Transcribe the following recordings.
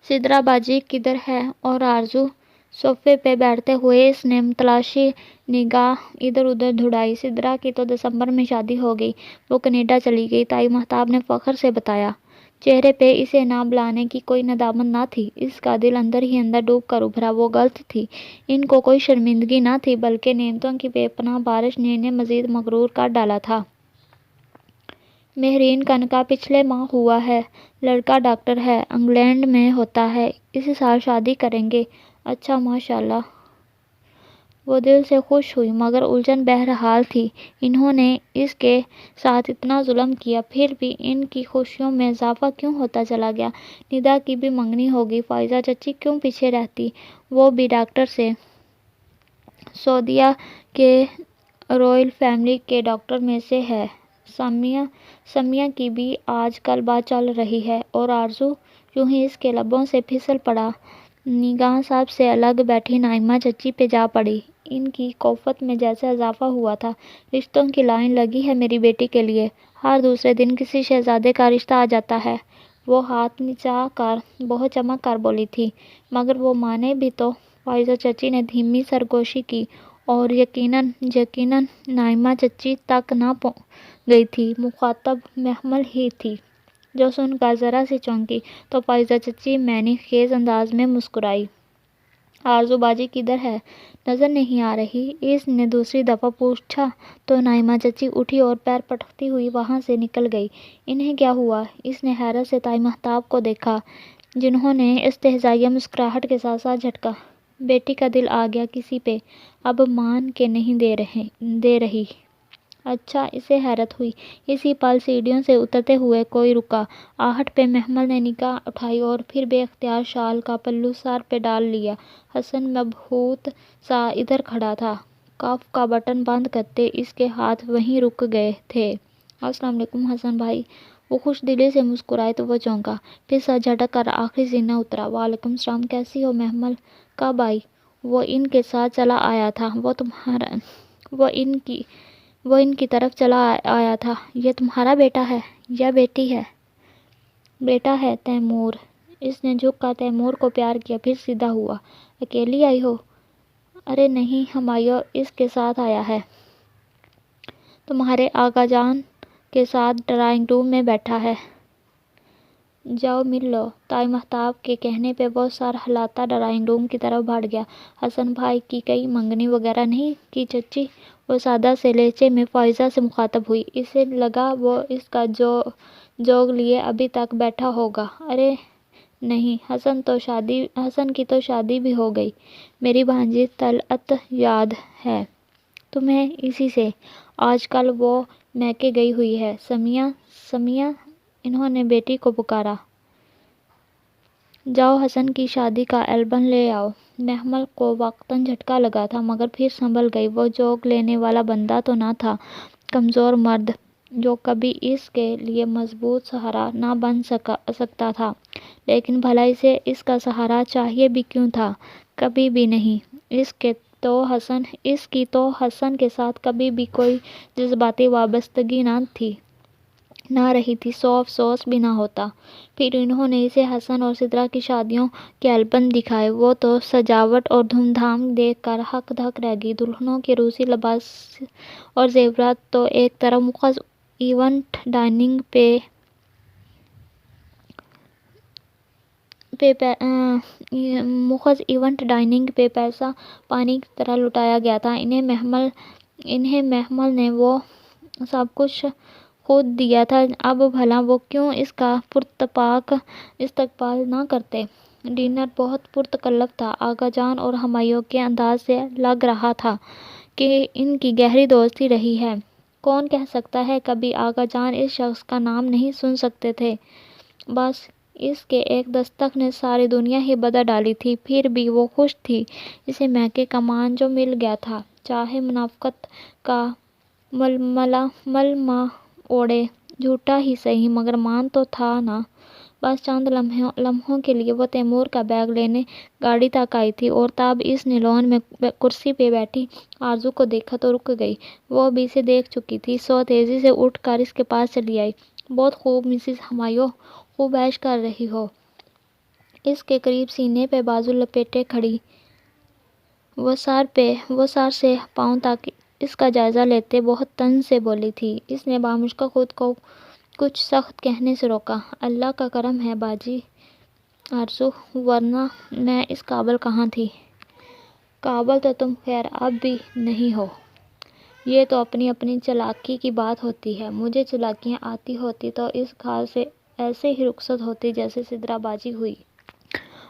سدرا باجی کدھر ہے؟ اور آرزو صوفے پہ بیٹھتے ہوئے اس نے متلاشی نگاہ ادھر ادھر دھڑائی۔ سدرا کی تو دسمبر میں شادی ہو گئی، وہ کینیڈا چلی گئی، تائی مہتاب نے فخر سے بتایا۔ چہرے پہ اسے نہ بلانے کی کوئی ندامت نہ تھی، اس کا دل اندر ہی اندر ڈوب کر ابھرا۔ وہ غلط تھی، ان کو کوئی شرمندگی نہ تھی، بلکہ نعمتوں کی بے پناہ بارش نے انہیں مزید مغرور کر ڈالا تھا۔ مہرین کا نکاح پچھلے ماہ ہوا ہے، لڑکا ڈاکٹر ہے، انگلینڈ میں ہوتا ہے، اسی سال شادی کریں گے۔ اچھا، ماشاءاللہ۔ وہ دل سے خوش ہوئی، مگر الجھن بہرحال تھی۔ انہوں نے اس کے ساتھ اتنا ظلم کیا، پھر بھی ان کی خوشیوں میں اضافہ کیوں ہوتا چلا گیا؟ ندا کی بھی منگنی ہو گئی، فائزہ چچی کیوں پیچھے رہتی؟ وہ بھی ڈاکٹر سے، سعودیہ کے رائل فیملی کے ڈاکٹر میں سے ہے۔ سمیہ کی بھی آج کل بات چل رہی ہے۔ اور آرزو؟ یوں ہی اس کے لبوں سے پھسل پڑا۔ نگاہ سب سے الگ بیٹھی نائمہ چچی پہ جا پڑی۔ ان کی کوفت میں جیسے اضافہ ہوا تھا۔ رشتوں کی لائن لگی ہے میری بیٹی کے لیے، ہر دوسرے دن کسی شہزادے کا رشتہ آ جاتا ہے۔ وہ ہاتھ نچا کر بہت چمک کر بولی تھی، مگر وہ مانے بھی تو۔ فائزہ چچی نے دھیمی سرگوشی کی، اور یقیناً نائمہ چچی تک نہ گئی تھی۔ مخاطب محمل ہی تھی، جو سن کر ذرا سی چونکی، تو فائزہ چچی معنی خیز انداز میں مسکرائی۔ آرزو باجی کدھر ہے؟ نظر نہیں آ رہی؟ اس نے دوسری دفعہ پوچھا تو نائمہ چچی اٹھی اور پیر پٹکتی ہوئی وہاں سے نکل گئی۔ انہیں کیا ہوا؟ اس نے حیرت سے تائی مہتاب کو دیکھا، جنہوں نے استہزائیہ مسکراہٹ کے ساتھ ساتھ جھٹکا۔ بیٹی کا دل آ گیا کسی پہ، اب مان کے نہیں دے رہی۔ اچھا، اسے حیرت ہوئی۔ اسی پل سیڑھیوں سے اترتے ہوئے کوئی رکا۔ آہٹ پہ محمل نے نگاہ اٹھائی اور پھر بے اختیار شال کا پلو سر پہ ڈال لیا۔ حسن مبہوت سا ادھر کھڑا تھا، کف کا بٹن بند کرتے اس کے ہاتھ وہیں رک گئے تھے۔ السلام علیکم حسن بھائی۔ وہ خوش دلی سے مسکرائے تو وہ چونکا، پھر سر جھٹک کر آخری سینہ اترا۔ وعلیکم السلام، کیسی ہو محمل؟ کب آئی؟ وہ ان کے ساتھ چلا آیا تھا۔ وہ ان کی طرف چلا آیا تھا۔ یہ تمہارا بیٹا ہے یا بیٹی ہے؟ بیٹا ہے، تیمور۔ اس نے جھک کر تیمور کو پیار کیا، پھر سیدھا ہوا۔ اکیلی آئی ہو؟ ارے نہیں، ہمایوں اس کے ساتھ آیا ہے۔ تمہارے آقا جان کے ساتھ ڈرائنگ روم میں بیٹھا ہے۔ جاؤ مل لو۔ تائی مہتاب کے کہنے پہ وہ سر ہلاتا ڈرائنگ روم کی طرف بڑھ گیا۔ حسن بھائی کی کہیں منگنی وغیرہ نہیں کی چچی؟ وہ سادہ سے لہجے میں فائزہ سے مخاطب ہوئی۔ اسے لگا وہ اس کا جوگ لیے ابھی تک بیٹھا ہوگا۔ ارے نہیں، حسن کی تو شادی بھی ہو گئی۔ میری بھانجی طلعت یاد ہے تمہیں؟ اسی سے آج کل وہ میکے گئی ہوئی ہے۔ سمیہ، انہوں نے بیٹی کو پکارا۔ جاؤ حسن کی شادی کا البم لے آؤ۔ محمل کو وقتاً جھٹکا لگا تھا، مگر پھر سنبھل گئی۔ وہ جوگ لینے والا بندہ تو نہ تھا، کمزور مرد جو کبھی اس کے لیے مضبوط سہارا نہ بن سکتا تھا، لیکن بھلا اسے اس کا سہارا چاہیے بھی کیوں تھا؟ کبھی بھی نہیں۔ اس کی تو حسن کے ساتھ کبھی بھی کوئی جذباتی وابستگی نہ رہی تھی، سو افسوس بھی نہ ہوتا۔ پھر انہوں نے اسے حسن اور سدرا کی شادیوں کے البم دکھائے، وہ تو سجاوٹ اور دھوم دھام دیکھ کر ہک دھک رہ گئی۔ دلہنوں کے روسی لباس اور زیورات تو ایک طرف، مخصوص ایونٹ ڈائننگ پہ پیسہ پانی کی طرح لٹایا گیا تھا۔ انہیں محمل نے وہ سب کچھ خود دیا تھا، اب بھلا وہ کیوں اس کا پرتپاک استقبال نہ کرتے؟ ڈنر بہت پرتکلف تھا۔ آقا جان اور ہمایوں کے انداز سے لگ رہا تھا کہ ان کی گہری دوستی رہی ہے۔ کون کہہ سکتا ہے کبھی آقا جان اس شخص کا نام نہیں سن سکتے تھے؟ بس اس کے ایک دستک نے ساری دنیا ہی بدل ڈالی تھی۔ پھر بھی وہ خوش تھی، اسے میکے کا مان جو مل گیا تھا، چاہے منافقت کا ملمہ اوڑھے، جھوٹا ہی سہی، مگر مان تو تھا نا۔ بس چند لمحوں کے لیے وہ تیمور کا بیگ لینے گاڑی تک آئی تھی، اور تب اس نے لان میں کرسی پہ بیٹھی آرزو کو دیکھا تو رک گئی۔ وہ بھی اسے دیکھ چکی تھی، سو تیزی سے اٹھ کر اس کے پاس چلی آئی۔ بہت خوب مسز ہمایوں، خوب عیش کر رہی ہو۔ اس کے قریب سینے پہ بازو لپیٹے کھڑی، وہ سار سے پاؤں تک اس کا جائزہ لیتے بہت طنز سے بولی تھی۔ اس نے بامشکہ خود کو کچھ سخت کہنے سے روکا۔ اللہ کا کرم ہے باجی آرزو، ورنہ میں اس قابل کہاں تھی۔ قابل تو تم خیر اب بھی نہیں ہو۔ یہ تو اپنی اپنی چالاکی کی بات ہوتی ہے، مجھے چالاکیاں آتی ہوتی تو اس گھر سے ایسے ہی رخصت ہوتی جیسے سدرا بازی ہوئی۔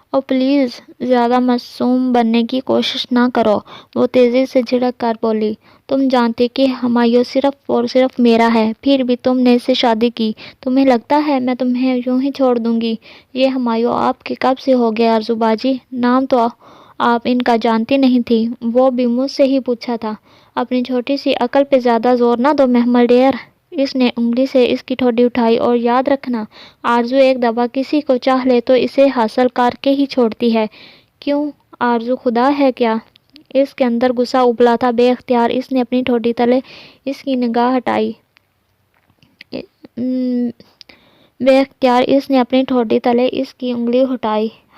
اور پلیز زیادہ معصوم بننے کی کوشش نہ کرو، وہ تیزی سے جھڑک کر بولی۔ تم جانتی کہ ہمایوں صرف اور صرف میرا ہے، پھر بھی تم نے اس سے شادی کی، تمہیں لگتا ہے میں تمہیں یوں ہی چھوڑ دوں گی؟ یہ ہمایوں آپ کے کب سے ہو گئے آرزو باجی؟ نام تو آپ ان کا جانتی نہیں تھی، وہ بھی مجھ سے ہی پوچھا تھا۔ اپنی چھوٹی سی عقل پہ زیادہ زور نہ دو محمل ڈیئر۔ اس نے انگلی سے اس کی ٹھوڈی اٹھائی۔ اور یاد رکھنا آرزو ایک دفعہ کسی کو چاہ لے تو اسے حاصل کر کے ہی چھوڑتی ہے۔ کیوں آرزو خدا ہے کیا؟ اس کے اندر غصہ ابلا تھا۔ بے اختیار اس نے اپنی ٹھوڈی تلے اس کی نگاہ ہٹائی۔ اس کی انگلی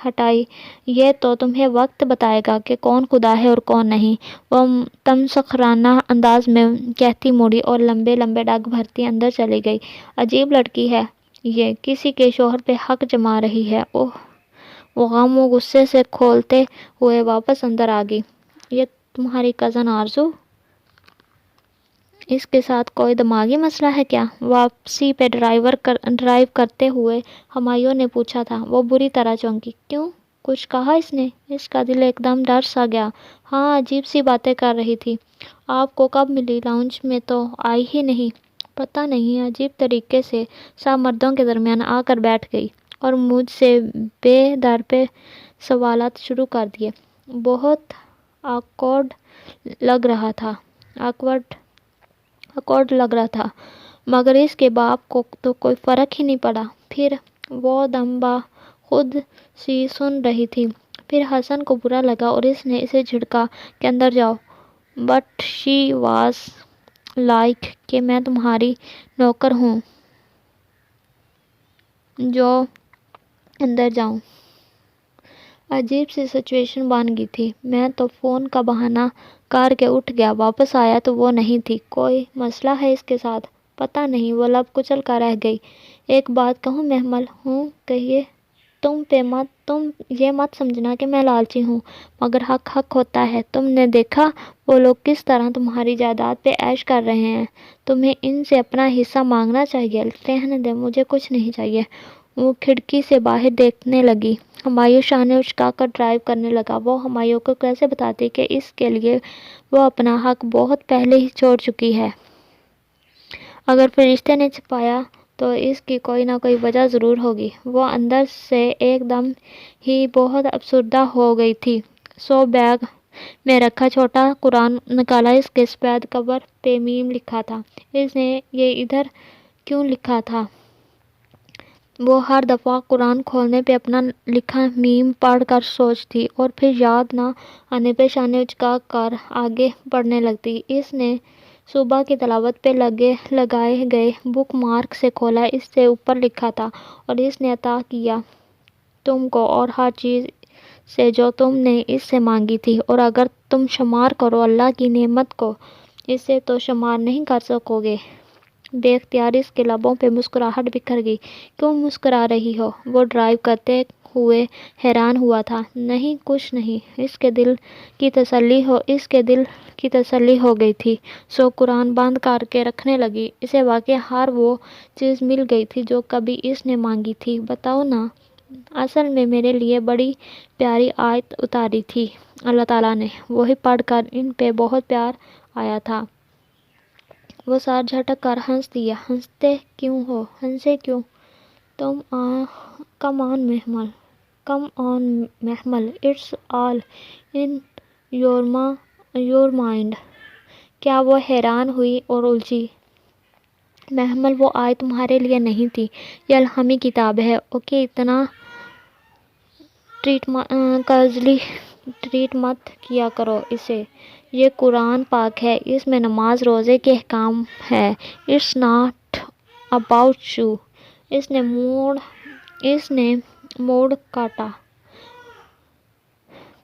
ہٹائی۔ یہ تو تمہیں وقت بتائے گا کہ کون خدا ہے اور کون نہیں، وہ تمسخرانہ انداز میں کہتی مڑی اور لمبے لمبے ڈگ بھرتی اندر چلی گئی۔ عجیب لڑکی ہے یہ، کسی کے شوہر پہ حق جما رہی ہے۔ اوہ! وہ غم و غصے سے کھولتے ہوئے واپس اندر آگئی۔ یہ تمہاری کزن آرزو؟ اس کے ساتھ کوئی دماغی مسئلہ ہے کیا؟ واپسی پہ ڈرائیو کرتے ہوئے ہمایوں نے پوچھا تھا۔ وہ بری طرح چونکی۔ کیوں؟ کچھ کہا اس نے؟ اس کا دل ایک دم ڈر سا گیا۔ ہاں، عجیب سی باتیں کر رہی تھی۔ آپ کو کب ملی؟ لاؤنج میں تو آئی ہی نہیں۔ پتہ نہیں، عجیب طریقے سے سب مردوں کے درمیان آ کر بیٹھ گئی اور مجھ سے بے در پہ سوالات شروع کر دیے۔ بہت آکورڈ لگ رہا تھا، مگر اس کے باپ کو تو کوئی فرق ہی نہیں پڑا۔ پھر وہ دم خود سی سن رہی تھی۔ پھر حسن کو برا لگا اور اس نے اسے جھڑکا کہ اندر جاؤ۔ بٹ شی واز لائک کہ میں تمہاری نوکر ہوں جو اندر جاؤں۔ عجیب سی سچویشن بن گئی تھی۔ میں تو فون کا بہانہ کر کے اٹھ گیا، واپس آیا تو وہ نہیں تھی۔ کوئی مسئلہ ہے اس کے ساتھ؟ پتہ نہیں، وہ لب کچل کر رہ گئی۔ ایک بات کہوں محمل؟ ہوں کہیے۔ تم یہ مت سمجھنا کہ میں لالچی ہوں، مگر حق ہوتا ہے۔ تم نے دیکھا وہ لوگ کس طرح تمہاری جائیداد پہ عیش کر رہے ہیں، تمہیں ان سے اپنا حصہ مانگنا چاہیے۔ رہنے دے، مجھے کچھ نہیں چاہیے۔ وہ کھڑکی سے باہر دیکھنے لگی۔ ہمایوں شانے اچکا کر ڈرائیو کرنے لگا۔ وہ ہمایوں کو کیسے بتاتی کہ اس کے لیے وہ اپنا حق بہت پہلے ہی چھوڑ چکی ہے؟ اگر فرشتے نے چھپایا تو اس کی کوئی نہ کوئی وجہ ضرور ہوگی۔ وہ اندر سے ایک دم ہی بہت افسردہ ہو گئی تھی۔ سو بیگ میں رکھا چھوٹا قرآن نکالا۔ اس کے سفید کور پہ میم لکھا تھا۔ اس نے یہ ادھر کیوں لکھا تھا؟ وہ ہر دفعہ قرآن کھولنے پہ اپنا لکھا میم پڑھ کر سوچتی اور پھر یاد نہ آنے پہ شانے اچکا کر آگے پڑھنے لگتی۔ اس نے صبح کی تلاوت پہ لگائے گئے بک مارک سے کھولا۔ اس سے اوپر لکھا تھا، اور اس نے عطا کیا تم کو اور ہر چیز سے جو تم نے اس سے مانگی تھی، اور اگر تم شمار کرو اللہ کی نعمت کو، اسے تو شمار نہیں کر سکو گے۔ بے اختیار اس کے لبوں پہ مسکراہٹ بکھر گئی۔ کیوں مسکرا رہی ہو؟ وہ ڈرائیو کرتے ہوئے حیران ہوا تھا۔ نہیں کچھ نہیں، اس کے دل کی تسلی ہو گئی تھی، سو قرآن بند کر کے رکھنے لگی۔ اسے واقعی ہر وہ چیز مل گئی تھی جو کبھی اس نے مانگی تھی۔ بتاؤ نا، اصل میں میرے لیے بڑی پیاری آیت اتاری تھی اللہ تعالیٰ نے، وہی پڑھ کر ان پہ بہت پیار آیا تھا۔ وہ سر جھٹک کر ہنس دیا۔ ہنسے کیوں؟ Come on Mehmal, it's all in your mind. کیا وہ حیران ہوئی اور الجھی۔ محمل، وہ آیت تمہارے لیے نہیں تھی، یہ الہامی کتاب ہے۔ اوکے، اتنا ٹریٹ مت کیا کرو اسے، یہ قرآن پاک ہے، اس میں نماز روزے کے احکام ہیں۔ It's not about you. اس نے موڑ کاٹا۔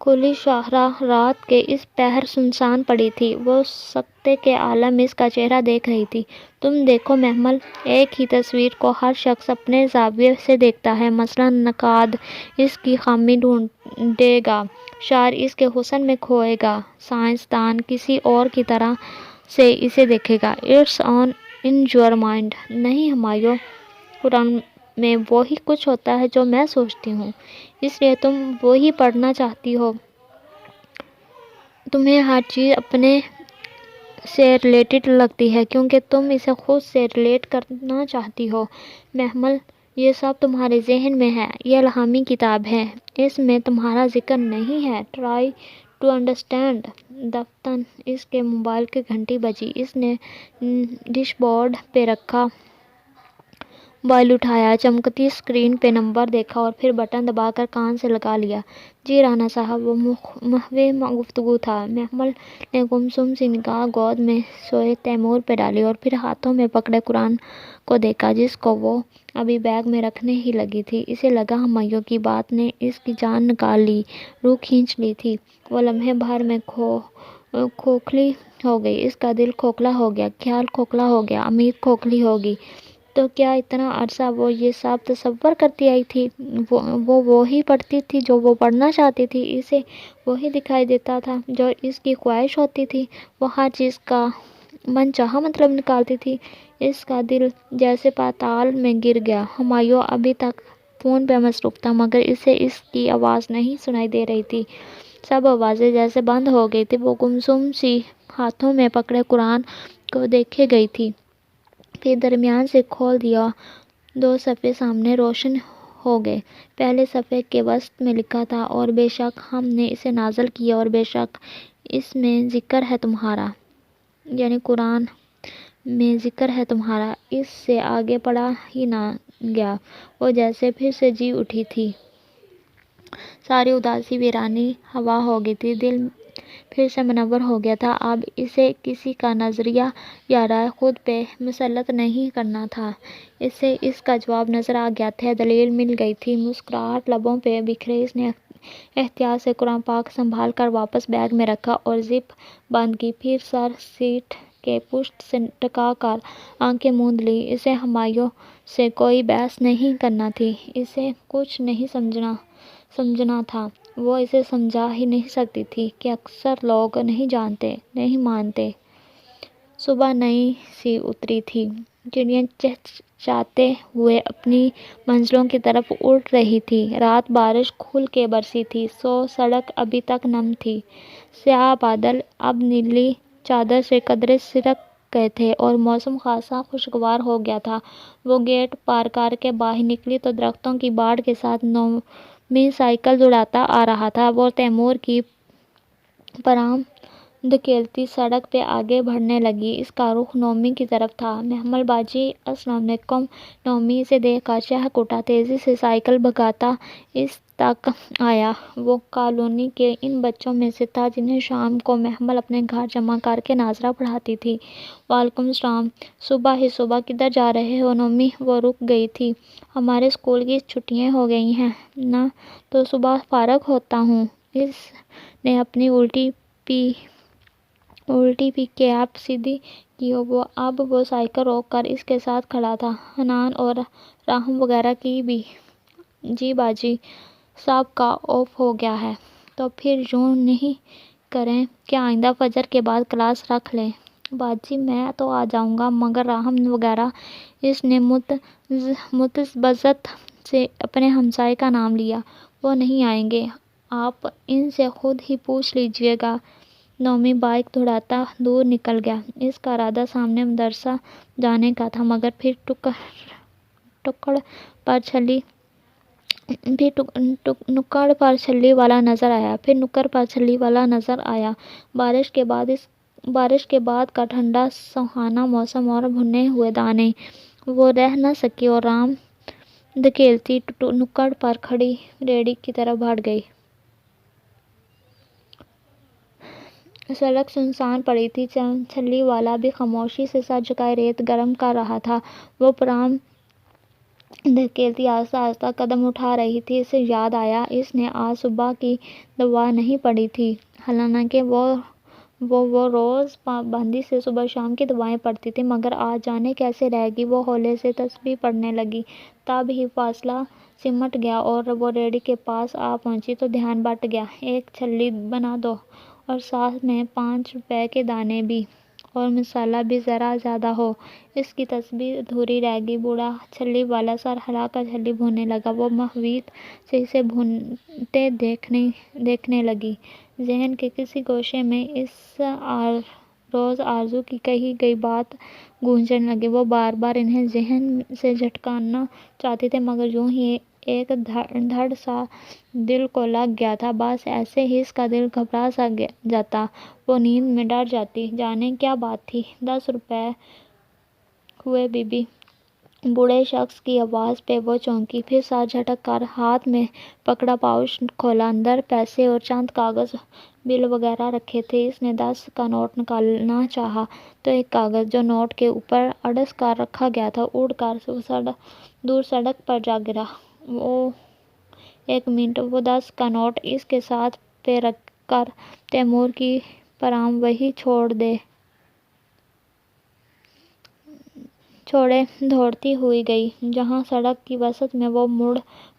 کھلی شاہراہ رات کے اس پہر سنسان پڑی تھی۔ وہ سکتے کے عالم اس کا چہرہ دیکھ رہی تھی۔ تم دیکھو محمل، ایک ہی تصویر کو ہر شخص اپنے زاویے سے دیکھتا ہے۔ مثلاً نقاد اس کی خامی ڈھونڈے گا، شاعر اس کے حسن میں کھوئے گا، سائنسدان کسی اور کی طرح سے اسے دیکھے گا۔ It's on in your mind. نہیں ہمایوں، قرآن میں وہی کچھ ہوتا ہے جو میں سوچتی ہوں، اس لیے تم وہی پڑھنا چاہتی ہو۔ تمہیں ہر چیز اپنے سے ریلیٹڈ لگتی ہے کیونکہ تم اسے خود سے ریلیٹ کرنا چاہتی ہو۔ محمل، یہ سب تمہارے ذہن میں ہے، یہ الہامی کتاب ہے، اس میں تمہارا ذکر نہیں ہے۔ Try to understand. دفتن اس کے موبائل کی گھنٹی بجی۔ اس نے ڈیش بورڈ پہ رکھا موبائل اٹھایا، چمکتی اسکرین پہ نمبر دیکھا اور پھر بٹن دبا کر کان سے لگا لیا۔ جی رانا صاحب، وہ محو گفتگو تھا۔ محمل نے گمسم سی نگاہ گود میں سوئے تیمور پہ ڈالی اور پھر ہاتھوں میں پکڑے قرآن کو دیکھا جس کو وہ ابھی بیگ میں رکھنے ہی لگی تھی۔ اسے لگا ہمایوں کی بات نے اس کی جان نکال لی، روح کھینچ لی تھی۔ وہ لمحے بھر میں کھوکھلی ہو گئی، اس کا دل کھوکھلا ہو گیا، خیال کھوکھلا ہو گیا، امید کھوکھلی ہوگی۔ تو کیا اتنا عرصہ وہ یہ سب تصور کرتی آئی تھی؟ وہ وہی پڑھتی تھی جو وہ پڑھنا چاہتی تھی، اسے وہی دکھائی دیتا تھا جو اس کی خواہش ہوتی تھی، وہ ہر چیز کا من چاہا مطلب نکالتی تھی۔ اس کا دل جیسے پاتال میں گر گیا۔ ہمایوں ابھی تک فون پہ مصروف تھا مگر اسے اس کی آواز نہیں سنائی دے رہی تھی، سب آوازیں جیسے بند ہو گئی تھیں۔ وہ گمسم سی ہاتھوں میں پکڑے قرآن کو دیکھے گئی تھی، پھر درمیان سے کھول دیا۔ 2 صفحے سامنے روشن ہو گئے۔ پہلے صفحے کے وسط میں لکھا تھا، اور بے شک ہم نے اسے نازل کیا اور بے شک اس میں ذکر ہے تمہارا، یعنی قرآن میں ذکر ہے تمہارا۔ اس سے آگے پڑھا ہی نہ گیا۔ وہ جیسے پھر سے جی اٹھی تھی، ساری اداسی ویرانی ہوا ہو گئی تھی، دل پھر سے منور ہو گیا تھا۔ اب اسے کسی کا نظریہ یا رائے خود پہ مسلط نہیں کرنا تھا، اسے اس کا جواب نظر آ گیا تھا، دلیل مل گئی تھی۔ مسکراہٹ لبوں پہ بکھری، اس نے احتیاط سے قرآن پاک سنبھال کر واپس بیگ میں رکھا اور زپ بند کی، پھر سر سیٹ کے پشت سے ٹکا کر آنکھیں موند لیں۔ اسے ہمایوں سے کوئی بحث نہیں کرنا تھی، اسے کچھ نہیں سمجھنا تھا، وہ اسے سمجھا ہی نہیں سکتی تھی کہ اکثر لوگ نہیں جانتے، نہیں مانتے۔ صبح نئی سی اتری تھی، چڑیاں چہچہاتے ہوئے اپنی منزلوں کی طرف اڑ رہی تھی۔ رات بارش کھل کے برسی تھی، سڑک ابھی تک نم تھی، سیاہ بادل اب نیلی چادر سے قدرے سرک گئے تھے اور موسم خاصا خوشگوار ہو گیا تھا۔ وہ گیٹ پار کر کے باہر نکلی تو درختوں کی باڑ کے ساتھ نومی سائیکل دوڑاتا آ رہا تھا۔ وہ تیمور کی پرام دھکیلتی سڑک پہ آگے بڑھنے لگی، اس کا رخ نومی کی طرف تھا۔ محمل باجی السلام علیکم۔ نومی اسے دیکھ کر چہک اٹھا، تیزی سے سائیکل بھگاتا اس تک آیا۔ وہ کالونی کے ان بچوں میں سے تھا جنہیں شام کو محمل اپنے گھر جمع کر کے ناظرہ پڑھاتی تھی۔ وعلیکم السلام۔ صبح ہی صبح کدھر جا رہے ہو نومی؟ وہ رک گئی تھی۔ ہمارے اسکول کی چھٹیاں ہو گئی ہیں نا، تو صبح فارغ ہوتا ہوں۔ اس نے اپنی الٹی پی کیپ سیدھی کی۔ اب وہ سائیکل روک کر اس کے ساتھ کھڑا تھا۔ حنان اور راہم وغیرہ کی بھی؟ جی باجی، سب کا آف ہو گیا ہے۔ تو پھر یوں نہیں کریں کہ آئندہ فجر کے بعد کلاس رکھ لیں؟ باجی میں تو آ جاؤں گا مگر راہم وغیرہ؟ اس نے متذبذت سے اپنے ہمسائے کا نام لیا۔ وہ نہیں آئیں گے، آپ ان سے خود ہی پوچھ لیجیے گا۔ نومی بائیک دوڑاتا دور نکل گیا۔ اس کا ارادہ سامنے مدرسہ جانے کا تھا مگر پھر نکڑ پر چھلی والا نظر آیا۔ بارش کے بعد کا ٹھنڈا سہانا موسم اور بھنے ہوئے دانے۔ وہ رہ نہ سکی اور رام دھکیلتی نکڑ پر کھڑی ریڑھی کی طرف بڑھ گئی۔ سڑک سنسان پڑی تھی، چھلی والا بھی خاموشی سے سر جھکائے ریت گرم کر رہا تھا۔ وہ پرام دھکیلتی آہستہ آہستہ قدم اٹھا رہی تھی۔ اسے یاد آیا اس نے آج صبح کی دوا نہیں پڑھی تھی، حالانکہ وہ روز پابندی سے صبح شام کی دعائیں پڑھتی تھی، مگر آج جانے کیسے رہ گئی۔ وہ ہولے سے تسبیح پڑھنے لگی، تب ہی فاصلہ سمٹ گیا اور وہ ریڑھی کے پاس آ پہنچی تو دھیان بٹ گیا۔ ایک چھلی بنا دو اور ساتھ میں 5 روپے کے دانے بھی، اور مسالہ بھی ذرا زیادہ ہو۔ اس کی تسبیح ادھوری رہ گئی۔ بوڑھا چھلی والا سر ہلا کر چھلی بھوننے لگا۔ وہ محویت سے اسے بھونتے دیکھنے لگی۔ ذہن کے کسی گوشے میں اس روز آرزو کی کہی گئی بات گونجنے لگی۔ وہ بار بار انہیں ذہن سے جھٹکانا چاہتی تھی، مگر یوں ہی ایک دھڑ سا دل کو لگ گیا تھا۔ بس ایسے ہی اس کا دل گھبرا سا جاتا۔ وہ نیند میں ڈر جاتی۔ جانے کیا بات تھی؟ 10 روپے ہوئے بی بی؟ بوڑھے شخص کی آواز پہ وہ چونکی، پھر سر جھٹک کر ہاتھ میں پکڑا پاؤچ کھولا۔ اندر پیسے اور چند کاغذ بل وغیرہ رکھے تھے۔ اس نے 10 کا نوٹ نکالنا چاہا تو ایک کاغذ جو نوٹ کے اوپر اڑس کر رکھا گیا تھا اڑ کر دور سڑک پر جا گرا۔ ایک منٹ، وہ 10 کا نوٹ اس کے ساتھ پہ رکھ کر تیمور کی پرام وہیں چھوڑے دوڑتی ہوئی گئی، جہاں سڑک کی وسط میں وہ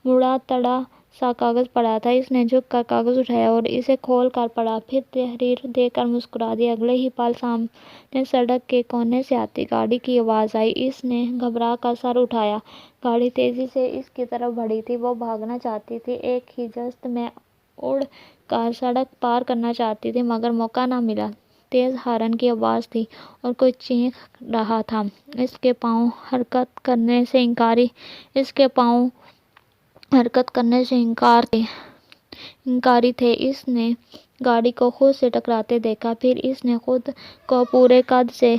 مڑا تڑا سا کاغذ پڑا تھا۔ اس نے جھک کر کاغذ اٹھایا اور اسے کھول کر پڑھا، پھر تحریر دیکھ کر مسکرا دی۔ اگلے ہی پل سامنے سڑک کے کونے سے آتی گاڑی کی آواز آئی۔ اس نے گھبرا کر سر اٹھایا۔ گاڑی تیزی سے اس کی طرف بڑھی تھی۔ وہ بھاگنا چاہتی تھی، ایک ہی جست میں اڑ کر سڑک پار کرنا چاہتی تھی، مگر موقع نہ ملا۔ تیز ہارن کی آواز تھی اور کوئی چیخ رہا تھا۔ اس کے پاؤں حرکت کرنے سے انکاری تھے۔ اس نے گاڑی کو خود سے ٹکراتے دیکھا، پھر اس نے خود کو پورے قد سے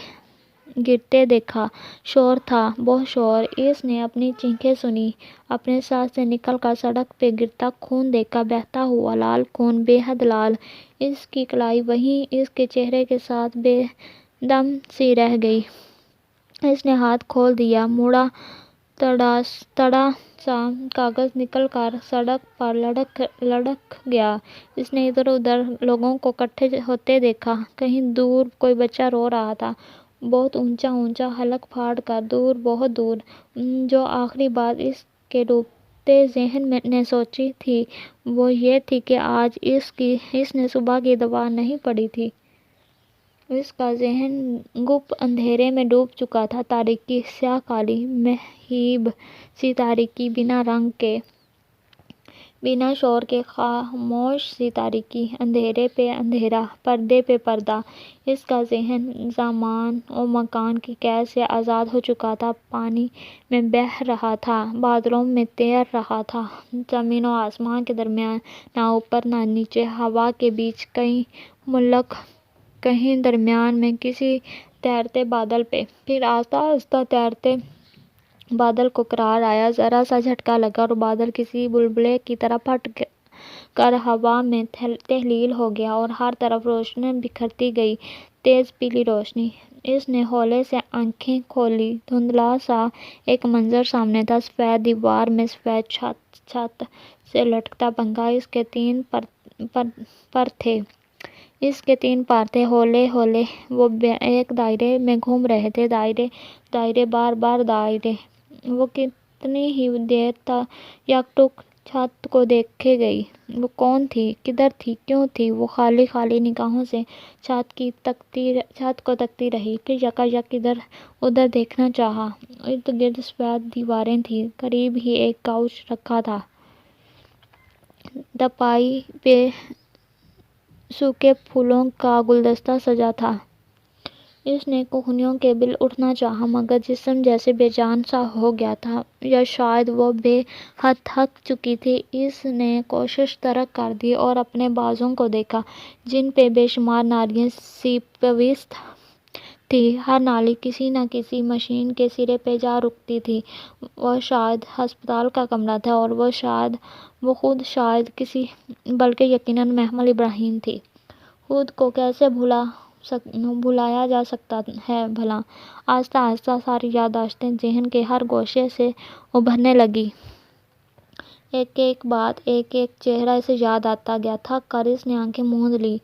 گرتے دیکھا۔ شور تھا، بہت شور۔ اس نے اپنی چیخیں سنی، اپنے ساتھ سے نکل کر سڑک پہ گرتا خون دیکھا، بہتا ہوا لال خون، بے حد لال۔ اس کی کلائی وہیں اس کے چہرے کے ساتھ بے دم سی رہ گئی۔ اس نے ہاتھ کھول دیا، مڑا تڑا سا کاغذ نکل کر سڑک پر لڑکھ گیا۔ اس نے ادھر ادھر لوگوں کو اکٹھے ہوتے دیکھا۔ کہیں دور کوئی بچہ رو رہا تھا، بہت اونچا اونچا، حلق پھاڑ کر، دور، بہت دور۔ جو آخری بات اس کے ڈوبتے ذہن نے سوچی تھی وہ یہ تھی کہ آج اس نے صبح کی دوا نہیں پڑھی تھی۔ اس کا ذہن گپ اندھیرے میں ڈوب چکا تھا۔ تاریکی، سیاہ کالی، مہیب سی تاریکی، بنا رنگ کے، بنا شور کے، خاموش سی تاریکی۔ اندھیرے پہ اندھیرا، پردے پہ پردہ۔ اس کا ذہن زمان و مکان کی قید سے آزاد ہو چکا تھا۔ پانی میں بہہ رہا تھا، بادلوں میں تیر رہا تھا، زمین و آسمان کے درمیان، نہ اوپر نہ نیچے، ہوا کے بیچ کہیں معلق، کہیں درمیان میں کسی تیرتے بادل پہ۔ پھر آہستہ آہستہ تیرتے بادل کو قرار آیا، ذرا سا جھٹکا لگا اور بادل کسی بلبلے کی طرح پھٹ کر ہوا میں تحلیل ہو گیا اور ہر طرف روشنی بکھرتی گئی، تیز پیلی روشنی۔ اس نے ہولے سے آنکھیں کھولی۔ دھندلا سا ایک منظر سامنے تھا، سفید دیوار میں سفید چھت سے لٹکتا پنکھا۔ اس کے 3 پر تھے۔ ہولے ہولے وہ ایک دائرے میں گھوم رہے تھے، دائرے بار بار دائرے۔ وہ کتنی ہی دیر یکٹک چھت کو دیکھے گئی۔ وہ کون تھی؟ کدھر تھی؟ کیوں تھی وہ خالی خالی نگاہوں سے چھت کو تکتی رہی؟ پھر یکایک ادھر ادھر دیکھنا چاہا۔ ارد گرد سفید دیواریں تھیں، قریب ہی ایک کاؤچ رکھا تھا، دپائی پہ سوکھے پھولوں کا گلدستہ سجا تھا۔ اس نے کوہنیوں کے بل اٹھانا چاہا، مگر جسم جیسے بے جان سا ہو گیا تھا، یا شاید وہ بے حد تھک چکی تھی۔ اس نے کوشش ترک کر دی اور اپنے بازوؤں کو دیکھا، جن پہ بے شمار نالیاں سی پیوست تھیں۔ ہر نالی کسی نہ کسی مشین کے سرے پہ جا رکتی تھی۔ وہ شاید ہسپتال کا کمرہ تھا، اور وہ خود شاید بلکہ یقیناً محمل ابراہیم تھی۔ خود کو کیسے بھلا بھلایا جا سکتا ہے بھلا؟ آہستہ آہستہ ساری یادداشتیں ذہن کے ہر گوشے سے ابھرنے لگی۔ ایک ایک بات، ایک ایک چہرہ اسے یاد آتا گیا۔ تھک کر اس نے آنکھیں موند لیں۔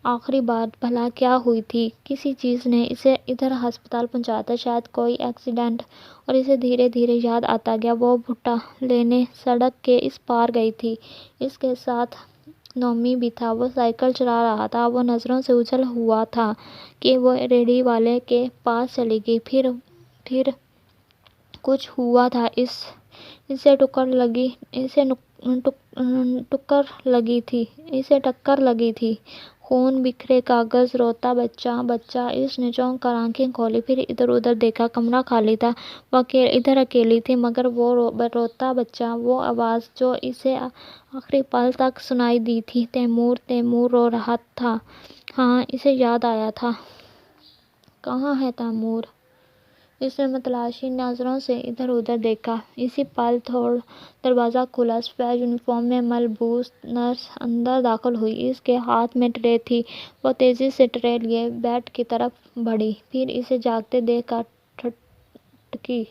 آخری بار بھلا کیا ہوئی تھی؟ کسی چیز نے اسے ادھر ہسپتال پہنچایا تھا، شاید کوئی ایکسیڈنٹ، اور اسے دھیرے دھیرے یاد آتا گیا وہ بھٹا لینے سڑک کے اس پار گئی تھی۔ اس کے ساتھ نومی بھی تھا، وہ سائیکل چلا رہا تھا۔ وہ نظروں سے اوجھل ہوا تھا کہ وہ ریڑھی والے کے پاس چلی گئی۔ پھر کچھ ہوا تھا، اسے ٹکر لگی تھی۔ خون بکھرے کاغذ، روتا بچہ۔ اس نے چونک کر آنکھیں کھولی، پھر ادھر ادھر دیکھا۔ کمرہ خالی تھا، وہ ادھر اکیلی تھی، مگر وہ روتا بچہ، وہ آواز جو اسے آخری پل تک سنائی دی تھی، تیمور تیمور رو رہا تھا۔ ہاں، اسے یاد آیا تھا۔ کہاں ہے تیمور؟ اس نے متلاشی نظروں سے ادھر ادھر دیکھا۔ اسی پل دروازہ کھلا۔ سفید یونیفارم میں ملبوس نرس اندر داخل ہوئی۔ اس کے ہاتھ میں ٹرے تھی۔ وہ تیزی سے ٹرے لیے بیڈ کی طرف بڑھی، پھر اسے جاگتے دیکھ کر ٹھٹکی۔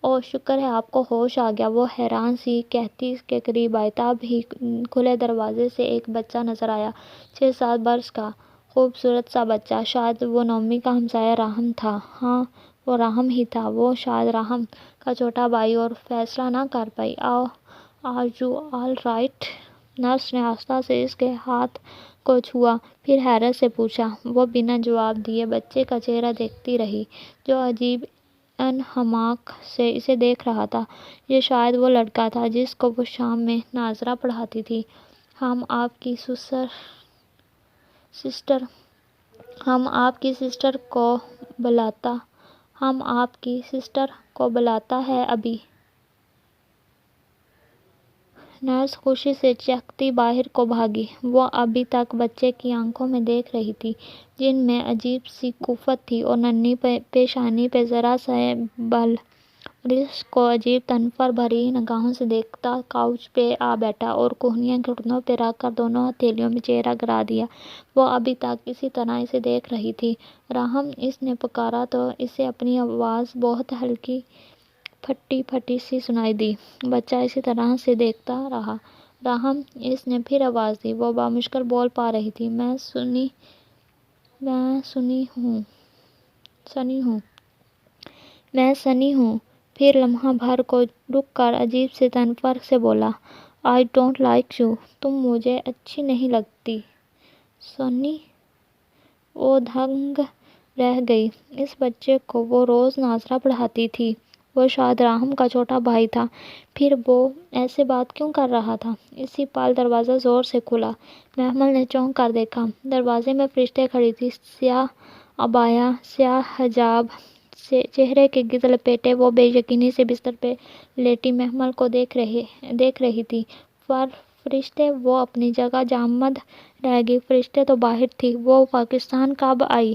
اوہ، شکر ہے آپ کو ہوش آ گیا، وہ حیران سی کہتی اس کے قریب آئی۔ تب ہی کھلے دروازے سے ایک بچہ نظر آیا، 6-7 برس کا، خوبصورت سا بچہ۔ شاید وہ نومی کا ہمسایہ راہم تھا۔ ہاں، وہ راہم ہی تھا۔ وہ شاید راہم کا چھوٹا بھائی، اور فیصلہ نہ کر پائی۔ Are you all right? Nurse نے آہستہ سے اس کے ہاتھ کو چھوا، پھر حیرت سے پوچھا۔ وہ بنا جواب دیے بچے کا چہرہ دیکھتی رہی، جو عجیب انہماک سے اسے دیکھ رہا تھا۔ یہ شاید وہ لڑکا تھا جس کو وہ شام میں ناظرہ پڑھاتی تھی۔ ہم آپ کی سسٹر کو بلاتا ہے ابھی۔ نرس خوشی سے چہکتی باہر کو بھاگی۔ وہ ابھی تک بچے کی آنکھوں میں دیکھ رہی تھی، جن میں عجیب سی خفت تھی، اور ننھی پیشانی پہ ذرا سا بل، اور اس کو عجیب تنفر بھری نگاہوں سے دیکھتا کاؤچ پہ آ بیٹھا، اور کوہنیاں گھٹنوں پہ رکھ کر دونوں ہتھیلیوں میں چہرہ گرا دیا۔ وہ ابھی تک اسی طرح اسے دیکھ رہی تھی۔ راہم! اس نے پکارا تو اسے اپنی آواز بہت ہلکی، پھٹی پھٹی سی سنائی دی۔ بچہ اسی طرح سے دیکھتا رہا۔ راہم! اس نے پھر آواز دی۔ وہ بامشکل بول پا رہی تھی، میں سنی ہوں۔ پھر لمحہ بھر کو رک کر عجیب سے تنفر سے بولا، آئی ڈونٹ لائک یو، تم مجھے اچھی نہیں لگتی۔ سنی؟ وہ دنگ رہ گئی۔ اس بچے کو وہ روز ناظرہ پڑھاتی تھی، وہ شاید راہم کا چھوٹا بھائی تھا، پھر وہ ایسے بات کیوں کر رہا تھا؟ اسی پل دروازہ زور سے کھلا۔ محمل نے چونک کر دیکھا۔ دروازے میں فرشتے کھڑی تھی، سیاہ عبایا، سیاہ حجاب، چہرے کے گرد لپیٹے۔ وہ بے یقینی سے بستر پہ لیٹی محمل کو دیکھ رہی تھی۔ فرشتے! وہ اپنی جگہ جامد رہ گئی۔ فرشتے تو باہر تھی، وہ پاکستان کب آئی؟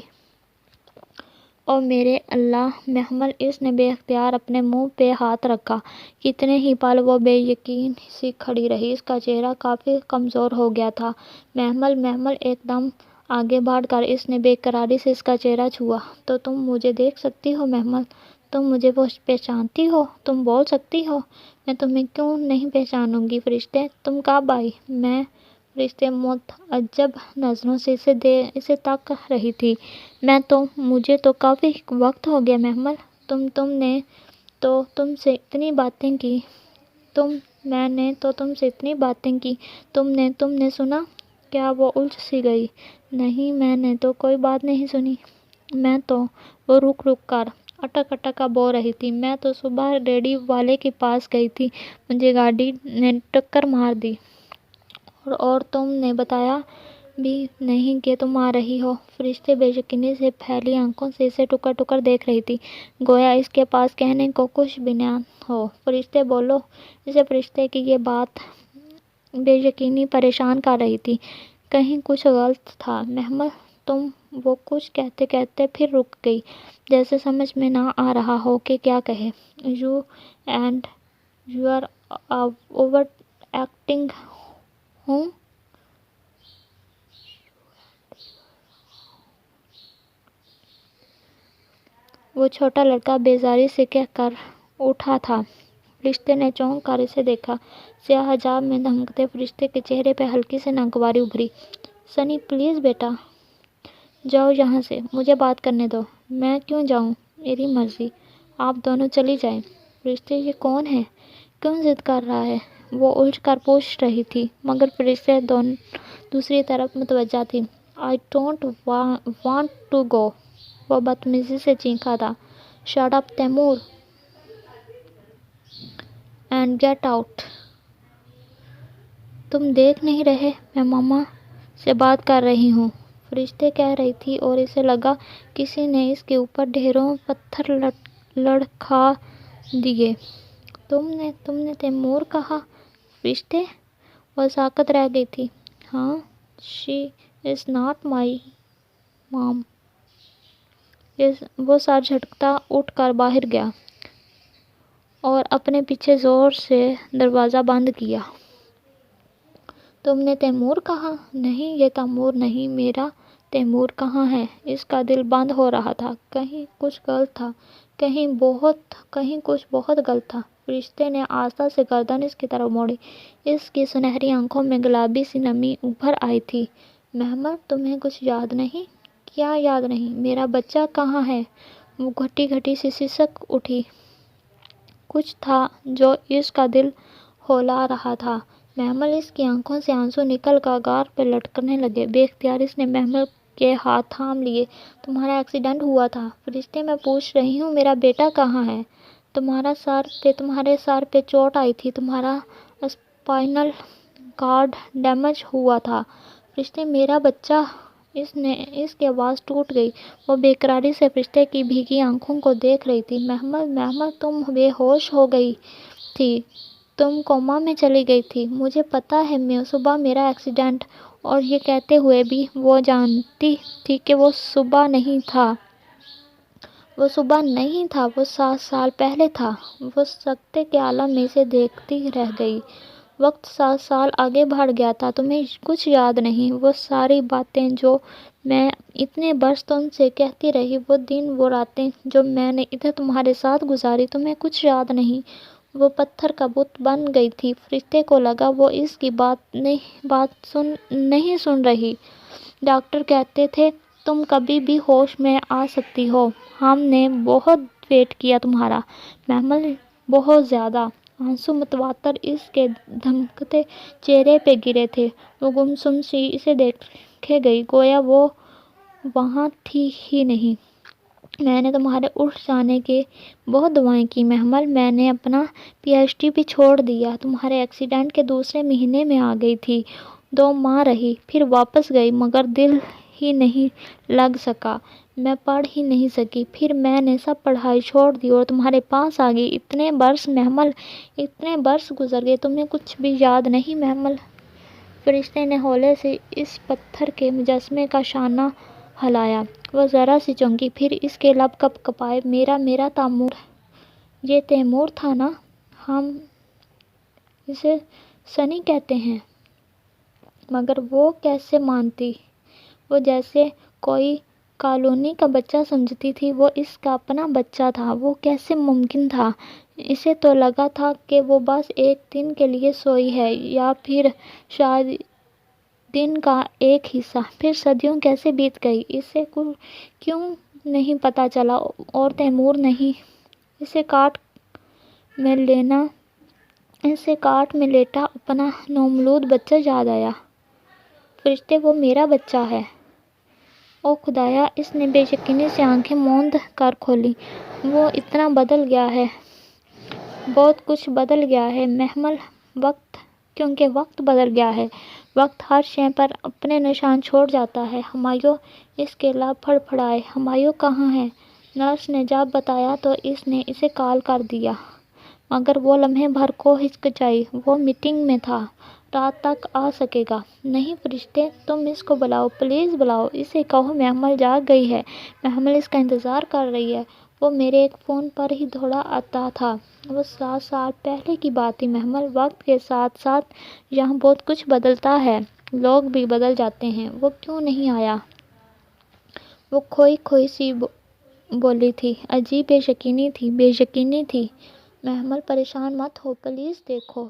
او میرے اللہ! محمل! اس نے بے اختیار اپنے منہ پہ ہاتھ رکھا۔ کتنے ہی پل وہ بے یقین سی کھڑی رہی۔ اس کا چہرہ کافی کمزور ہو گیا تھا۔ محمل! ایک دم آگے بڑھ کر اس نے بے قراری سے اس کا چہرہ چھوا۔ تو تم مجھے دیکھ سکتی ہو محمل؟ تم مجھے پہچانتی ہو؟ تم بول سکتی ہو؟ میں تمہیں کیوں نہیں پہچانوں گی؟ فرشتے! تم کب آئی؟ میں؟ فرشتے متعجب نظروں سے اسے تک رہی تھی۔ مجھے تو کافی وقت ہو گیا محمل۔ تم نے تو تم سے اتنی باتیں کی۔ تم نے سنا؟ کیا وہ الجھ سی گئی۔ نہیں، میں نے تو کوئی بات نہیں سنی۔ وہ رک کر اٹک بول رہی تھی۔ میں تو صبح ریڑھی والے کے پاس گئی تھی، مجھے گاڑی نے ٹکر مار دی۔ اور تم نے بتایا بھی نہیں کہ تم آ رہی ہو۔ فرشتے بے یقینی سے پھیلی آنکھوں سے اسے ٹکر دیکھ رہی تھی، گویا اس کے پاس کہنے کو کچھ بھی نہ ہو۔ فرشتے بولو! اسے فرشتے کی یہ بات بے یقینی پریشان کر رہی تھی۔ کہیں کچھ غلط تھا محمل؟ وہ کچھ کہتے پھر رک گئی، جیسے سمجھ میں نہ آ رہا ہو کہ کیا کہے۔ یو آر اوور ایکٹنگ ہوں؟ وہ چھوٹا لڑکا بیزاری سے کہہ کر اٹھا تھا۔ فرشتے نے چونک کر اسے دیکھا۔ سیاہ حجاب میں دھمکتے فرشتے کے چہرے پہ ہلکی سی ناگواری ابھری۔ سنی پلیز بیٹا، جاؤ یہاں سے، مجھے بات کرنے دو۔ میں کیوں جاؤں؟ میری مرضی، آپ دونوں چلی جائیں۔ فرشتے، یہ کون ہے؟ کیوں ضد کر رہا ہے؟ وہ الجھ کر پوچھ رہی تھی، مگر فرشتے دوسری طرف متوجہ تھی۔ I don't want to go، وہ بدتمیزی سے چیخا تھا۔ Shut up Taimur and get out۔ تم دیکھ نہیں رہے میں ماما سے بات کر رہی ہوں، فرشتے کہہ رہی تھی، اور اسے لگا کسی نے اس کے اوپر ڈھیروں پتھر لڑکھا دیے۔ تم نے تیمور کہا؟ فرشتے، وہ ساکت رہ گئی تھی۔ ہاں، she is not my mom۔ وہ سر جھٹکتا اٹھ کر باہر گیا اور اپنے پیچھے زور سے دروازہ بند کیا۔ تم نے تیمور کہا؟ نہیں، یہ تیمور نہیں، میرا تیمور کہاں ہے؟ اس کا دل بند ہو رہا تھا۔ کہیں کچھ غلط تھا، کہیں کچھ بہت غلط تھا۔ فرشتے نے آہستہ سے گردن اس کی طرف موڑی۔ اس کی سنہری آنکھوں میں گلابی سی نمی ابھر آئی تھی۔ محمل، تمہیں کچھ یاد نہیں؟ کیا یاد نہیں؟ میرا بچہ کہاں ہے؟ وہ گھٹی گھٹی سی سسک اٹھی۔ کچھ تھا جو اس کا دل ہلا رہا تھا۔ محمل، اس کی آنکھوں سے آنسو نکل کر گار پہ لٹکنے لگے۔ بے اختیار اس نے محمل کے ہاتھ تھام لیے۔ تمہارا ایکسیڈنٹ ہوا تھا۔ فرشتے، میں پوچھ رہی ہوں میرا بیٹا کہاں ہے؟ تمہارے سر پہ چوٹ آئی تھی، تمہارا اسپائنل کارڈ ڈیمیج ہوا تھا۔ فرشتے، میرا بچہ، اس کی آواز ٹوٹ گئی۔ وہ بے قراری سے فرشتے کی بھیگی آنکھوں کو دیکھ رہی تھی۔ محمل، تم بے ہوش ہو گئی تھی، تم کوما میں چلی گئی تھی۔ مجھے پتا ہے صبح میرا ایکسیڈنٹ، اور یہ کہتے ہوئے بھی وہ جانتی تھی کہ وہ صبح نہیں تھا، وہ 7 سال پہلے تھا۔ وہ سکتے کے عالم میں اسے دیکھتی رہ گئی۔ وقت 7 سال آگے بڑھ گیا تھا، تمہیں کچھ یاد نہیں؟ وہ ساری باتیں جو میں اتنے برس تم سے کہتی رہی، وہ دن، وہ راتیں جو میں نے ادھر تمہارے ساتھ گزاری، تمہیں کچھ یاد نہیں؟ وہ پتھر کا بت بن گئی تھی۔ فرشتے کو لگا وہ اس کی بات نہیں سن رہی۔ ڈاکٹر کہتے تھے تم کبھی بھی ہوش میں آ سکتی ہو، ہم نے بہت ویٹ کیا تمہارا۔ محمل، بہت زیادہ۔ آنسو متواتر اس کے دھمکتے چہرے پہ گرے تھے۔ وہ گمسم سی اسے دیکھے گئی، گویا وہ وہاں تھی ہی نہیں۔ میں نے تمہارے اٹھ جانے کی بہت دعائیں کی محمل، میں نے اپنا PhD بھی چھوڑ دیا، تمہارے ایکسیڈنٹ کے دوسرے مہینے میں آ گئی تھی، 2 ماہ رہی، پھر واپس گئی، مگر دل ہی نہیں لگ سکا، میں پڑھ ہی نہیں سکی، پھر میں نے سب پڑھائی چھوڑ دی اور تمہارے پاس آ گئی۔ اتنے برس محمل، اتنے برس گزر گئے، تمہیں کچھ بھی یاد نہیں محمل؟ فرشتے نے ہولے سے اس پتھر کے مجسمے کا شانہ ہلایا۔ وہ ذرا سی چونکی، پھر اس کے لب کپ کپائے۔ میرا تیمور، یہ تیمور تھا نا؟ ہم اسے سنی کہتے ہیں۔ مگر وہ کیسے مانتی؟ وہ جیسے کوئی کالونی کا بچہ سمجھتی تھی، وہ اس کا اپنا بچہ تھا۔ وہ کیسے ممکن تھا؟ اسے تو لگا تھا کہ وہ بس ایک دن کے لیے سوئی ہے، یا پھر شاید دن کا ایک حصہ۔ پھر صدیوں کیسے بیت گئی، اسے کیوں نہیں پتا چلا؟ اور تیمور نہیں، اسے کاٹ میں لیٹا اپنا نومولود بچہ یاد آیا۔ فرشتے، وہ میرا بچہ ہے۔ او خدایا، اس نے بے یقینی سے آنکھیں موند کر کھولیں۔ وہ اتنا بدل گیا ہے، بہت کچھ بدل گیا ہے محمل، کیونکہ وقت بدل گیا ہے۔ وقت ہر شے پر اپنے نشان چھوڑ جاتا ہے۔ ہمایوں، اس کے لب پھڑپھڑائے۔ ہمایوں کہاں ہے؟ نرس نے جب بتایا تو اس نے اسے کال کر دیا، مگر وہ لمحے بھر کو ہچکچائی۔ وہ میٹنگ میں تھا، رات تک آ سکے گا نہیں۔ فرشتے، تم اس کو بلاؤ، پلیز بلاؤ، اسے کہو محمل جاگ گئی ہے، محمل اس کا انتظار کر رہی ہے۔ وہ میرے ایک فون پر ہی دوڑا آتا تھا۔ وہ 7 سال پہلے کی بات تھی محمل۔ وقت کے ساتھ ساتھ یہاں بہت کچھ بدلتا ہے، لوگ بھی بدل جاتے ہیں۔ وہ کیوں نہیں آیا؟ وہ کھوئی سی بولی تھی۔ عجیب بے یقینی تھی، بے یقینی تھی۔ محمل پریشان مت ہو، پلیز دیکھو۔